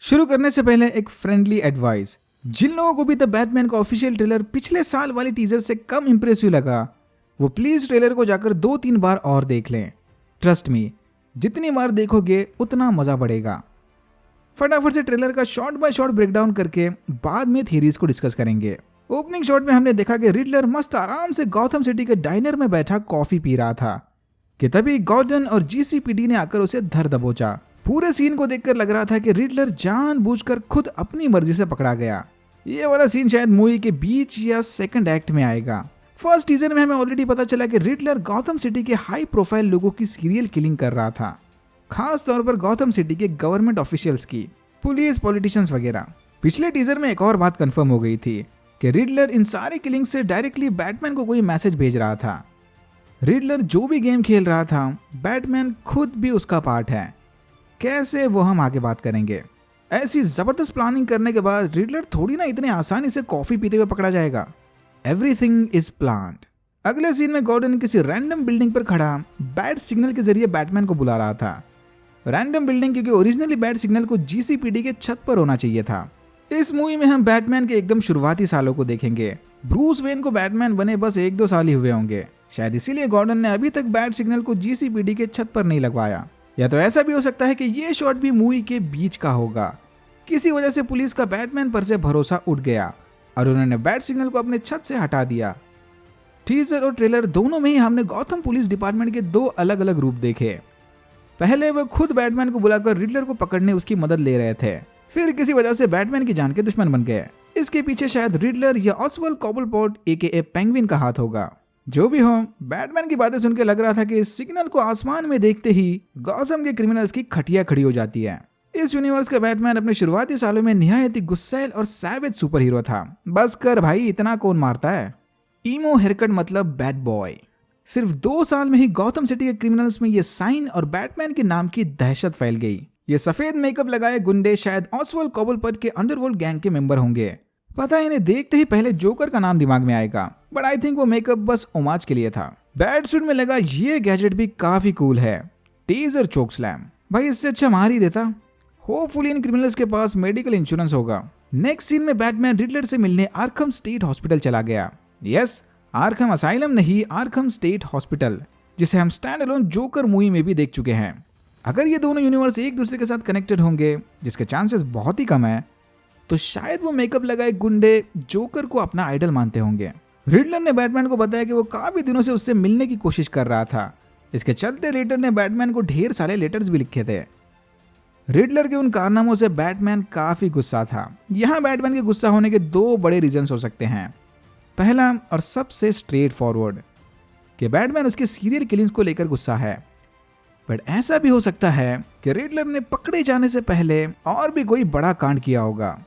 शुरू करने से पहले एक फ्रेंडली एडवाइस। जिन लोगों को भी द बैटमैन का ऑफिशियल ट्रेलर पिछले साल वाली टीजर से कम इंप्रेसिव लगा, वो प्लीज ट्रेलर को जाकर 2-3 बार और देख लें। ट्रस्ट मी, जितनी बार देखोगे उतना मजा बढ़ेगा। फटाफट से ट्रेलर का शॉट बाय शॉट ब्रेकडाउन करके बाद में थियरीज को डिस्कस करेंगे। ओपनिंग शॉट में हमने देखा कि रिडलर मस्त आराम से गॉथम सिटी के डाइनर में बैठा कॉफी पी रहा था कि तभी गॉर्डन और जीसीपीडी ने आकर उसे धर दबोचा। पूरे सीन को देखकर लग रहा था कि रिडलर जानबूझकर खुद अपनी मर्जी से पकड़ा गया। ये वाला सीन शायद मूवी के बीच या सेकंड एक्ट में आएगा। फर्स्ट टीजर में हमें ऑलरेडी पता चला कि रिडलर गॉथम सिटी के हाई प्रोफाइल लोगों की सीरियल किलिंग कर रहा था, खास तौर पर गॉथम सिटी के गवर्नमेंट ऑफिशियल्स की, पुलिस, पॉलिटिशियंस वगैरह। पिछले टीजर में एक और बात कंफर्म हो गई थी कि रिडलर इन सारी किलिंग से डायरेक्टली बैटमैन को कोई मैसेज भेज रहा था। रिडलर जो भी गेम खेल रहा था, बैटमैन खुद भी उसका पार्ट है। कैसे, वो हम आगे बात करेंगे। ऐसी जबरदस्त प्लानिंग करने के बाद रिडलर थोड़ी ना इतने आसानी से कॉफी पीते हुए पकड़ा जाएगा। Everything is planned. अगले सीन में गॉर्डन किसी रैंडम बिल्डिंग पर खड़ा बैट सिग्नल के जरिए बैटमैन को बुला रहा था। रैंडम बिल्डिंग क्योंकि ओरिजिनली बैट सिग्नल को जीसीपीडी के छत पर होना चाहिए था। इस मूवी में हम बैटमैन के एकदम शुरुआती सालों को देखेंगे। ब्रूस वेन को बैटमैन बने बस 1-2 साल ही हुए होंगे। शायद इसीलिए गॉर्डन ने अभी तक बैट सिग्नल को जीसीपीडी के छत पर नहीं लगवाया। या तो ऐसा भी हो सकता है कि ये शॉट भी मूवी के बीच का होगा। किसी वजह से पुलिस का बैटमैन पर से भरोसा उठ गया और उन्होंने बैट सिग्नल को अपने छत से हटा दिया। टीजर और ट्रेलर दोनों में ही हमने गॉथम पुलिस डिपार्टमेंट के 2 अलग अलग रूप देखे। पहले वो खुद बैटमैन को बुलाकर रिडलर को पकड़ने उसकी मदद ले रहे थे, फिर किसी वजह से बैटमैन की जान के दुश्मन बन गए। इसके पीछे शायद रिडलर या ऑसवाल्ड कॉबलपोर्ट एकेए पेंगुइन का हाथ होगा। जो भी हो, बैटमैन की बातें सुनकर लग रहा था कि इस सिग्नल को आसमान में देखते ही गॉथम के क्रिमिनल्स की खटिया खड़ी हो जाती है। इस यूनिवर्स का बैटमैन अपने शुरुआती सालों में निहायत ही गुस्सैल और सैवेज सुपर हीरो था। बस कर भाई, इतना कौन मारता है। ईमो हेयरकट मतलब बैड बॉय। सिर्फ 2 साल में ही गॉथम सिटी के क्रिमिनल्स में ये साइन और बैटमैन के नाम की दहशत फैल गई। ये सफेद मेकअप लगाए गुंडे शायद ऑसवाल्ड कॉबलपोर्ट के अंडरवर्ल्ड गैंग के मेंबर होंगे। पता है, इन्हें देखते ही पहले जोकर का नाम दिमाग में आएगा, बट आई थिंक वो मेकअप बस ओमाज के लिए था। बैट सूट में लगा ये गैजेट भी काफी कूल है, टेजर चोक स्लैम। भाई इससे अच्छा मार ही देता। होपफुली इन क्रिमिनल्स के पास मेडिकल इंश्योरेंस होगा। नेक्स्ट सीन में बैटमैन रिडलर से मिलने आर्खम स्टेट हॉस्पिटल चला गया। यस, आर्खम असाइलम नहीं, आर्खम स्टेट हॉस्पिटल, जिसे हम स्टैंड अलोन जोकर मूवी में भी देख चुके हैं। अगर ये दोनों यूनिवर्स एक दूसरे के साथ कनेक्टेड होंगे, जिसके चांसेस बहुत ही कम है, तो शायद वो मेकअप लगाए गुंडे जोकर को अपना आइडल मानते होंगे। रिडलर ने बैटमैन को बताया कि वो काफी दिनों से उससे मिलने की कोशिश कर रहा था। इसके चलते रिडलर ने बैटमैन को ढेर सारे लेटर्स भी लिखे थे। रिडलर के उन कारनामों से बैटमैन काफी गुस्सा था। यहाँ बैटमैन के गुस्सा होने के 2 बड़े रीजंस हो सकते हैं। पहला और सबसे स्ट्रेट फॉरवर्ड कि बैटमैन उसके सीरियल किलिंग्स को लेकर गुस्सा है, बट ऐसा भी हो सकता है कि रिडलर ने पकड़े जाने से पहले और भी कोई बड़ा कांड किया होगा।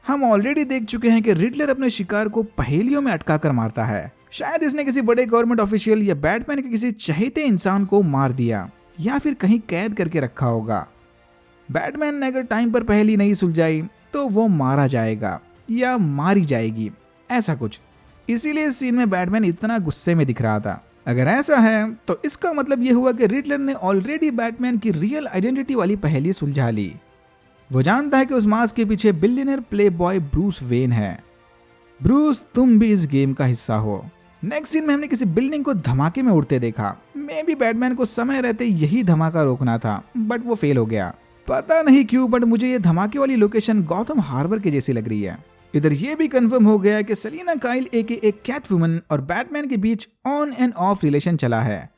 हम ऑलरेडी देख चुके हैं कि रिडलर अपने शिकार को पहेलियों में अटका कर मारता है। शायद इसने किसी बड़े गवर्नमेंट ऑफिशियल या बैटमैन के किसी चहेते इंसान को मार दिया या फिर कहीं कैद करके रखा होगा। बैटमैन ने अगर टाइम पर पहेली नहीं सुलझाई तो वो मारा जाएगा या मारी जाएगी, ऐसा कुछ। इसीलिए इस सीन में बैटमैन इतना गुस्से में दिख रहा था। अगर ऐसा है तो इसका मतलब यह हुआ कि रिडलर ने ऑलरेडी बैटमैन की रियल आइडेंटिटी वाली पहेली सुलझा ली। वो जानता है कि उस मास्क के पीछे billionaire play boy Bruce Wayne है। ब्रूस, तुम भी इस गेम का हिस्सा हो। नेक्स्ट सीन में हमने किसी बिल्डिंग को धमाके में उड़ते देखा। मे बी बैटमैन को समय रहते यही धमाका रोकना था, बट वो फेल हो गया। पता नहीं क्यों, बट मुझे ये धमाके वाली लोकेशन गॉथम हार्बर के जैसी लग रही है। इधर ये भी कंफर्म हो गया कि सेलिना काइल एकेए कैटवुमन और बैटमैन के बीच ऑन एंड ऑफ रिलेशन चला है।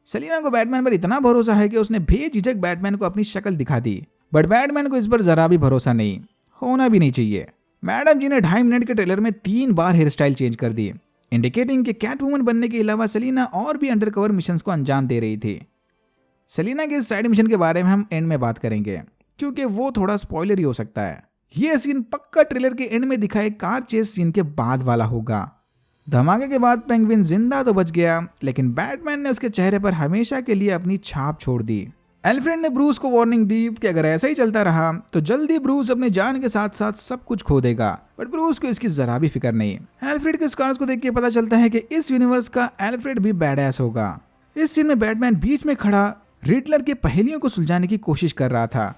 सेलिना को बैटमैन पर इतना भरोसा है कि उसने बेझिझक बैटमैन को अपनी शक्ल दिखा दी, बट बैटमैन को इस पर जरा भी भरोसा नहीं, होना भी नहीं चाहिए। मैडम जी ने 2.5 मिनट के ट्रेलर में 3 बार हेयर स्टाइल चेंज कर दी, इंडिकेटिंग कि कैटवुमन बनने के अलावा सेलिना और भी अंडरकवर मिशंस को अंजाम दे रही थी। सेलिना के इस साइड मिशन के बारे में हम एंड में बात करेंगे, क्योंकि वो थोड़ा स्पॉइलर ही हो सकता है। ये सीन पक्का ट्रेलर के एंड में दिखाए कार चेस सीन के बाद वाला होगा। धमाके के बाद पेंगुइन जिंदा तो बच गया, लेकिन बैटमैन ने उसके चेहरे पर हमेशा के लिए अपनी छाप छोड़ दी। एल्फ्रेड ने ब्रूस को वार्निंग दी कि अगर ऐसा ही चलता रहा तो जल्दी ब्रूस अपने जान के साथ साथ सब कुछ खो देगा, बट ब्रूस को इसकी जरा भी फिक्र नहीं। एल्फ्रेड के स्कार्स को देख के पता चलता है कि इस यूनिवर्स का एल्फ्रेड भी बैडएस होगा। इस सीन में बैटमैन बीच में खड़ा रिडलर के पहेलियों को सुलझाने की कोशिश कर रहा था।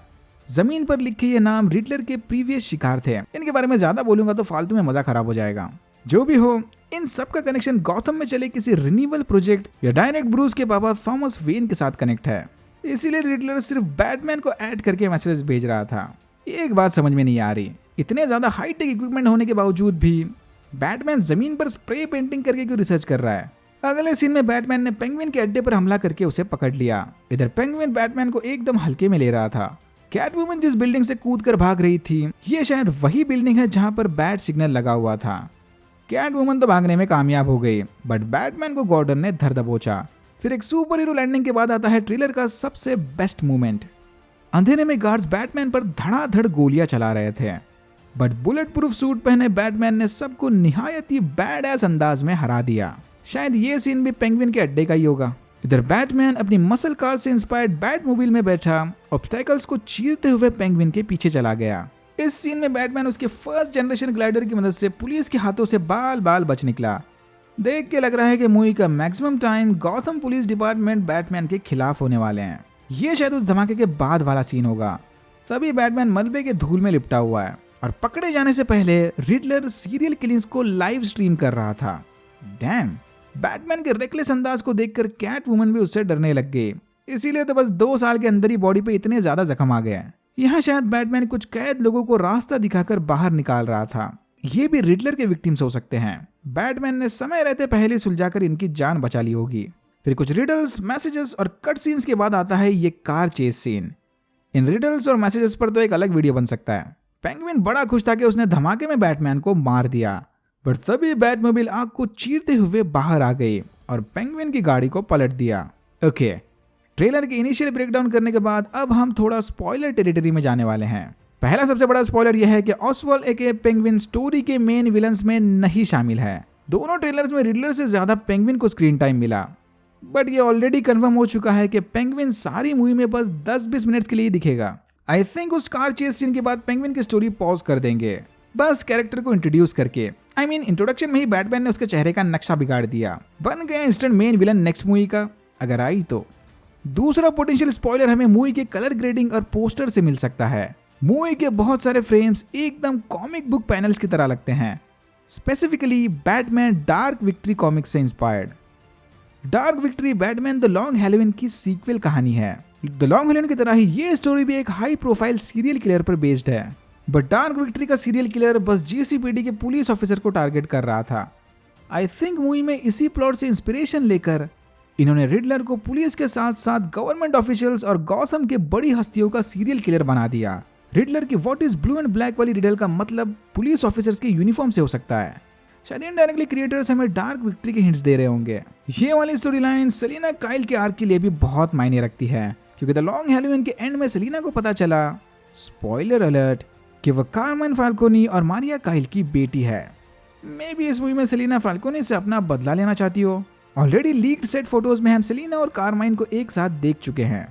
जमीन पर लिखे ये नाम रिडलर के प्रीवियस शिकार थे। इनके बारे में ज्यादा बोलूंगा तो फालतू में मजा खराब हो जाएगा। जो भी हो, इन सब का कनेक्शन गॉथम में चले किसी रिन्यूअल प्रोजेक्ट या डायरेक्ट ब्रूस के पापा थॉमस वेन के साथ कनेक्ट है। इसीलिए रिडलर सिर्फ बैटमैन को ऐड करके मैसेज भेज रहा था। एक बात समझ में नहीं आ रही, इतने ज्यादा हाईटेक इक्विपमेंट होने के बावजूद भी बैटमैन जमीन पर स्प्रे पेंटिंग करके क्यों रिसर्च कर रहा है। अगले सीन में बैटमैन ने पेंगुइन के अड्डे पर हमला करके उसे पकड़ लिया। इधर पेंगुइन बैटमैन को एकदम हल्के में ले रहा था। कैटवुमन जिस बिल्डिंग से कूद कर भाग रही थी, ये शायद वही बिल्डिंग है जहां पर बैट सिग्नल लगा हुआ था। कैटवुमन तो भागने में कामयाब हो गई, बट बैटमैन को गॉर्डन ने धर दबोचा। फिर एक सुपर हीरो लैंडिंग के बाद आता है ट्रेलर का सबसे बेस्ट मूवमेंट। अंधेरे में गार्ड्स बैटमैन पर धड़ाधड़ गोलियां चला रहे थे, बट बुलेट प्रूफ सूट पहने बैटमैन ने सबको निहायत ही बैड एस अंदाज में हरा दिया। शायद ये सीन भी पेंगुइन के अड्डे का ही होगा। इधर बैटमैन अपनी मसल कार से इंस्पायर्ड बैटमोबाइल में बैठा ऑब्स्टैकल्स को चीरते हुए पेंगुइन के पीछे चला गया। इस सीन में बैटमैन उसके फर्स्ट जनरेशन ग्लाइडर की मदद से पुलिस के हाथों से बाल बाल बच निकला। देख के लग रहा है कि मूवी का maximum time Gotham police department Batman के खिलाफ होने वाले हैं। ये शायद उस धमाके के बाद वाला सीन होगा। तभी बैटमैन मलबे के धूल में लिपटा हुआ है और पकड़े जाने से पहले रिडलर सीरियल किलिंग्स को लाइव स्ट्रीम कर रहा था। डैम, बैटमैन के रेकलेस अंदाज को देखकर कैटवुमन भी उससे डरने लग गई। इसीलिए तो बस 2 साल के अंदर ही बॉडी पे इतने ज्यादा जख्म आ गए। यहाँ शायद बैटमैन कुछ कैद लोगों को रास्ता दिखाकर बाहर निकाल रहा था। ये भी रिडलर के विक्टिम्स हो सकते हैं। बैटमैन ने समय रहते पहले सुलझाकर इनकी जान बचा ली होगी। फिर कुछ रिडल्स, मैसेजेस और कट सीन्स के बाद आता है ये कार चेस सीन। इन रिडल्स और मैसेजेस पर तो एक अलग वीडियो बन सकता है। पेंगुइन बड़ा खुश था कि उसने धमाके में बैटमैन को मार दिया, बट तभी बैटमोबाइल आग को चीरते हुए बाहर आ गई और पेंगुइन की गाड़ी को पलट दिया। ओके, ट्रेलर के इनिशियल ब्रेकडाउन करने के बाद अब हम थोड़ा स्पॉइलर टेरिटरी में जाने वाले हैं। पहला सबसे बड़ा स्पॉइलर यह है कि ऑसवाल्ड एके पेंगुइन स्टोरी के मेन विलन्स में नहीं शामिल है। दोनों ट्रेलर्स में रिडलर से ज्यादा पेंगुइन को स्क्रीन टाइम मिला, बट ये ऑलरेडी कंफर्म हो चुका है कि पेंगुइन सारी मूवी में बस 10-20 मिनट्स के लिए दिखेगा। आई थिंक उस कार चेस सीन के बाद पेंगुइन की स्टोरी पॉज कर देंगे, बस कैरेक्टर को इंट्रोड्यूस करके। इंट्रोडक्शन में ही बैटमैन ने उसके चेहरे का नक्शा बिगाड़ दिया, बन गया instant main villain next movie का, अगर आई तो। दूसरा पोटेंशियल स्पॉइलर हमें मूवी के कलर ग्रेडिंग और पोस्टर से मिल सकता है। मूवी के बहुत सारे फ्रेम्स एकदम कॉमिक बुक पैनल्स की तरह लगते हैं, specifically Batman Dark Victory comic से inspired. Dark Victory Batman the Long Halloween की सीक्वल कहानी है। द लॉन्ग हैलोवीन की तरह ही ये स्टोरी भी एक हाई प्रोफाइल सीरियल किलर पर बेस्ड है, बट डार्क विक्ट्री का सीरियल किलर बस जीसीपीडी के पुलिस ऑफिसर को टारगेट कर रहा था। आई थिंक मूवी में इसी प्लॉट से इंस्पिरेशन लेकर इन्होंने रिडलर को पुलिस के साथ साथ गवर्नमेंट ऑफिशियल्स और गॉथम के बड़ी हस्तियों का सीरियल किलर बना दिया। रिडलर की what is blue and black वाली रिडल का मतलब पुलिस ऑफिसर्स के यूनिफॉर्म से हो सकता है। शायद इनडायरेक्टली क्रिएटर्स हमें डार्क विक्ट्री के हिंट्स दे रहे होंगे। ये वाली स्टोरी लाइन सेलिना काइल के आर्क के लिए भी बहुत मायने रखती है, क्योंकि द लॉन्ग हैलोवीन के एंड में सेलिना को पता चला, स्पॉइलर अलर्ट, कि वह कार्माइन फाल्कोनी और मारिया काइल की बेटी है। मे बी इस मूवी में सेलिना फाल्कोनी से अपना बदला लेना चाहती हो। ऑलरेडी लीक्ड सेट फोटोज में हम सेलिना और कार्माइन को एक साथ देख चुके हैं,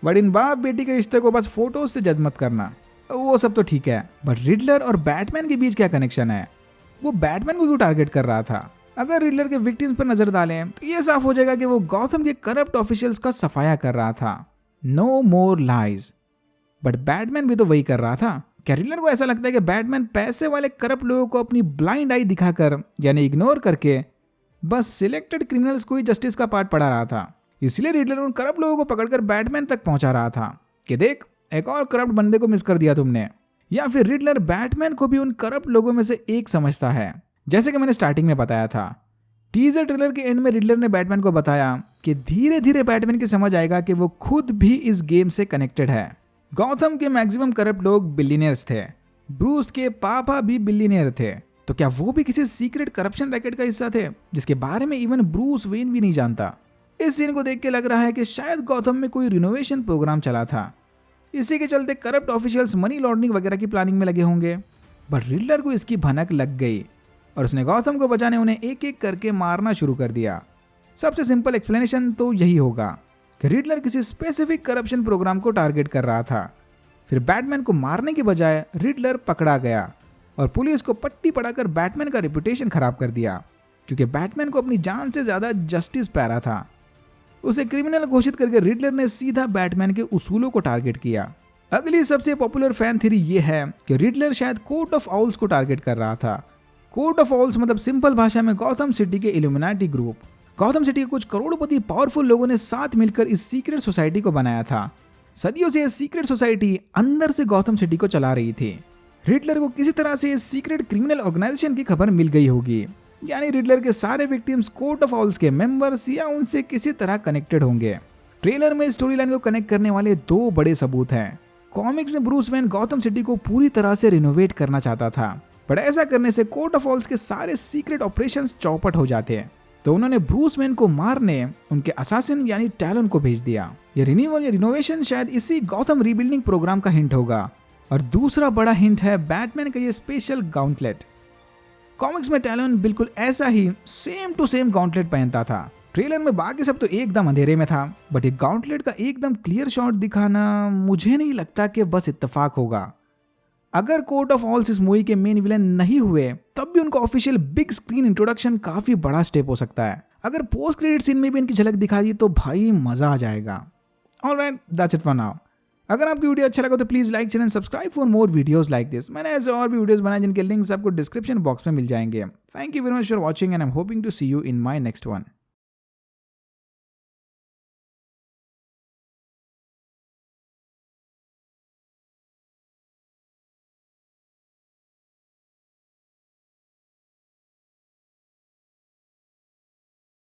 बट इन बाप बेटी के रिश्ते को बस फोटोज से जज मत करना। वो सब तो ठीक है, बट रिडलर और बैटमैन के बीच क्या कनेक्शन है? वो बैटमैन को क्यों टारगेट कर रहा था? अगर रिडलर के विक्टिम्स पर नजर डालें तो ये साफ हो जाएगा कि वो गॉथम के करप्ट ऑफिशियल्स का सफाया कर रहा था। No more lies. But Batman भी तो वही कर रहा था। क्या रिडलर को ऐसा लगता है कि बैटमैन पैसे वाले करप्ट लोगों को अपनी ब्लाइंड आई दिखाकर, यानी इग्नोर करके, बस सिलेक्टेड क्रिमिनल्स को ही जस्टिस का पार्ट पढ़ा रहा था? इसलिए रिडलर उन करप्ट लोगों को पकड़कर बैटमैन तक पहुंचा रहा था कि देख, एक और करप्ट बंदे को मिस कर दिया तुमने। या फिर रिडलर बैटमैन को भी उन करप्ट लोगों में से एक समझता है, जैसे कि मैंने स्टार्टिंग में बताया था। टीजर ट्रेलर के एंड में रिडलर ने बैटमैन को बताया कि धीरे धीरे बैटमैन की समझ आएगा कि वो खुद भी इस गेम से कनेक्टेड है। गॉथम के मैक्सिमम करप्ट लोग बिलियनियर्स थे, ब्रूस के पापा भी बिलियनियर थे, तो क्या वो भी किसी सीक्रेट करप्शन रैकेट का हिस्सा थे जिसके बारे में इवन ब्रूस वेन भी नहीं जानता? इस सीन को देख के लग रहा है कि शायद गॉथम में कोई रिनोवेशन प्रोग्राम चला था, इसी के चलते करप्ट ऑफिशियल्स मनी लॉन्ड्रिंग वगैरह की प्लानिंग में लगे होंगे। बट रिडलर को इसकी भनक लग गई और उसने गॉथम को बचाने उन्हें एक एक करके मारना शुरू कर दिया। सबसे सिंपल एक्सप्लेनेशन तो यही होगा कि रिडलर किसी स्पेसिफिक करप्शन प्रोग्राम को टारगेट कर रहा था। फिर बैटमैन को मारने के बजाय रिडलर पकड़ा गया और पुलिस को पट्टी पढ़ाकर बैटमैन का रेपुटेशन खराब कर दिया, क्योंकि बैटमैन को अपनी जान से ज्यादा जस्टिस प्यारा था। उसे क्रिमिनल घोषित करके रिडलर ने सीधा बैटमैन के उसूलों को टारगेट किया। अगली सबसे पॉपुलर फैन थ्योरी ये है कि रिडलर शायद कोर्ट ऑफ आउल्स को टारगेट कर रहा था। कोर्ट ऑफ आउल्स मतलब सिंपल भाषा में गौतम सिटी के इल्यूमिनाटी ग्रुप। गौतम सिटी के कुछ करोड़पति पावरफुल लोगों ने साथ मिलकर इस सीक्रेट सोसाइटी को बनाया था। सदियों से यह सीक्रेट सोसाइटी अंदर से गौतम सिटी को चला रही थी। रिडलर को किसी तरह से इस सीक्रेट क्रिमिनल ऑर्गेनाइजेशन की खबर मिल गई होगी, यानी रिडलर के सारे विक्टिम्स कोर्ट ऑफ आउल्स के मेंबर्स या उनसे किसी तरह कनेक्टेड होंगे। ट्रेलर में स्टोरी लाइन को कनेक्ट करने वाले दो बड़े सबूत हैं। कॉमिक्स में ब्रूस वेन गौतम सिटी को पूरी तरह से रिनोवेट करना चाहता था, पर ऐसा करने से कोर्ट ऑफ आउल्स के सारे सीक्रेट ऑपरेशंस चौपट हो जाते हैं। तो उन्होंने ब्रूस वेन को मारने उनके असासिन यानी टैलन को भेज दिया। ये रिन्यूअल या रिनोवेशन शायद इसी गौतम रीबिल्डिंग प्रोग्राम का हिंट होगा। और दूसरा बड़ा हिंट है बैटमैन का ये स्पेशल गाउंटलेट। कॉमिक्स में टैलन बिल्कुल ऐसा ही सेम टू सेम गाउंटलेट पहनता था। ट्रेलर में बाकी सब तो एकदम अंधेरे में था, बट ये गाउंटलेट का एकदम क्लियर शॉट दिखाना मुझे नहीं लगता कि बस इत्तेफाक होगा। अगर कोर्ट ऑफ आउल्स इस मूवी के मेन विलेन नहीं हुए तब भी उनका ऑफिशियल बिग स्क्रीन इंट्रोडक्शन काफी बड़ा स्टेप हो सकता है। अगर पोस्ट क्रेडिट सीन में भी इनकी झलक दिखा दी तो भाई मजा आ जाएगा। Alright, that's it for now. अगर आपकी वीडियो अच्छा लगा तो please like channel subscribe for more videos like this. मैंने ऐसे और भी वीडियोस बनाए जिनके लिंक्स आपको डिस्क्रिप्शन बॉक्स में मिल जाएंगे। Thank you very much for watching and I am hoping to see you in my next one.